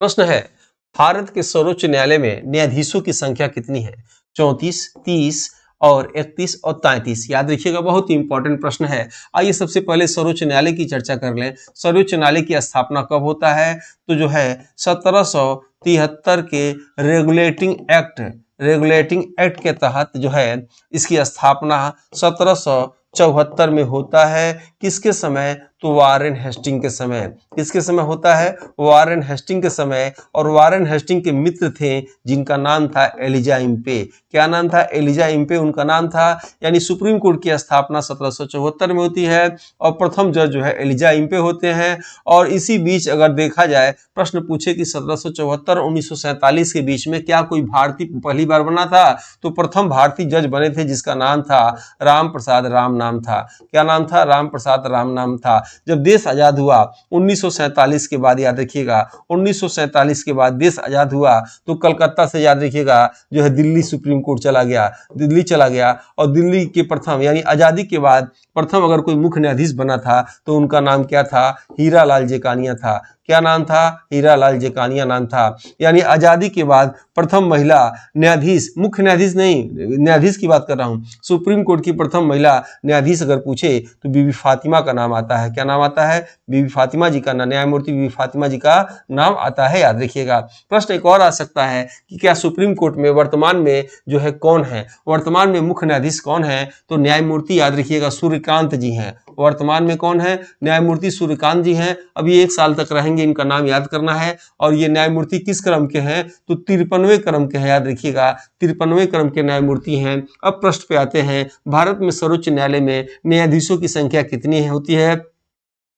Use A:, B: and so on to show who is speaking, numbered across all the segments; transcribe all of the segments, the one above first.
A: प्रश्न है, भारत के सर्वोच्च न्यायालय में न्यायाधीशों की संख्या कितनी है? 34, 30 और 31 और 33। याद रखिएगा, बहुत ही इंपॉर्टेंट प्रश्न है। आइए सबसे पहले सर्वोच्च न्यायालय की चर्चा कर लें। सर्वोच्च न्यायालय की स्थापना कब होता है? तो जो है 1773 के रेगुलेटिंग एक्ट के तहत जो है इसकी स्थापना 1774 में होता है। किसके समय? तो वारेन हेस्टिंग के समय। किसके समय होता है? वारेन हेस्टिंग के समय। और वारेन हेस्टिंग के मित्र थे जिनका नाम था एलिजा इम्पे। क्या नाम था? एलिजा इम्पे उनका नाम था। यानी सुप्रीम कोर्ट की स्थापना 1774 में होती है और प्रथम जज जो है एलिजा इम्पे होते हैं। और इसी बीच अगर देखा जाए, प्रश्न पूछे कि 1774 और 1947 के बीच में क्या कोई भारतीय पहली बार बना था? तो प्रथम भारतीय जज बने थे जिसका नाम था राम प्रसाद राम नाम था। क्या नाम था? राम प्रसाद राम नाम था। जब देश आजाद हुआ 1947 के बाद, याद रखिएगा 1947 के बाद देश आजाद हुआ तो कलकत्ता से, याद रखिएगा, जो है दिल्ली सुप्रीम कोर्ट चला गया, दिल्ली चला गया। और दिल्ली के प्रथम यानी आजादी के बाद प्रथम अगर कोई मुख्य न्यायाधीश बना था तो उनका नाम क्या था? हीरालाल जेकानिया था। क्या नाम था? हीरालाल जेकानिया नाम था। यानी आजादी के बाद प्रथम महिला न्यायाधीश, मुख्य न्यायाधीश नहीं, न्यायाधीश की बात कर रहा हूं, सुप्रीम कोर्ट की प्रथम महिला न्यायाधीश अगर पूछे तो बीबी फातिमा का नाम आता है। क्या नाम आता है? बीबी फातिमा जी का, न्यायमूर्ति बीबी फातिमा जी का नाम आता है। याद रखिएगा। प्रश्न एक और आ सकता है कि क्या सुप्रीम कोर्ट में वर्तमान में जो है कौन है? वर्तमान में मुख्य न्यायाधीश कौन है? तो न्यायमूर्ति, याद रखिएगा, सूर्यकांत जी हैं। वर्तमान में कौन है? न्यायमूर्ति सूर्यकांत जी हैं। अभी 1 साल तक रहेंगे, इनका नाम याद करना है। और ये न्यायमूर्ति किस क्रम के हैं? तो 53वें क्रम के हैं। याद रखिएगा, 53वें क्रम के न्यायमूर्ति हैं। अब प्रश्न पे आते हैं, भारत में सर्वोच्च न्यायालय में न्यायाधीशों की संख्या कितनी होती है?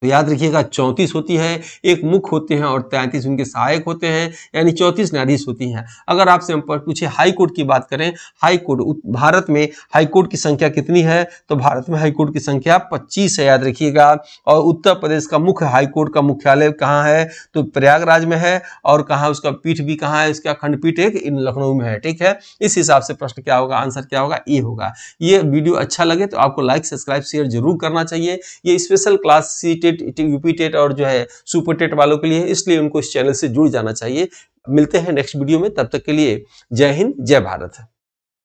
A: तो याद रखिएगा 34 होती है। एक मुख्य होते हैं और 33 उनके सहायक होते हैं, यानी 34 न्यायाधीश होती हैं। अगर आपसे हम पूछे हाई कोर्ट की बात करें, हाई कोर्ट, भारत में हाई कोर्ट की संख्या कितनी है? तो भारत में हाई कोर्ट की संख्या 25 है। याद रखिएगा। और उत्तर प्रदेश का मुख्य हाई कोर्ट का मुख्यालय कहाँ है? तो प्रयागराज में है। और कहाँ उसका पीठ भी कहाँ है? इसका खंडपीठ एक इन लखनऊ में है। ठीक है। इस हिसाब से प्रश्न क्या होगा? आंसर क्या होगा? ए होगा। ये वीडियो अच्छा लगे तो आपको लाइक, सब्सक्राइब, शेयर जरूर करना चाहिए। ये special class CTET, UP TET और जो है सुपर टेट वालों के लिए, इसलिए उनको इस चैनल से जुड़ जाना चाहिए। मिलते हैं नेक्स्ट वीडियो में, तब तक के लिए जय हिंद, जय भारत।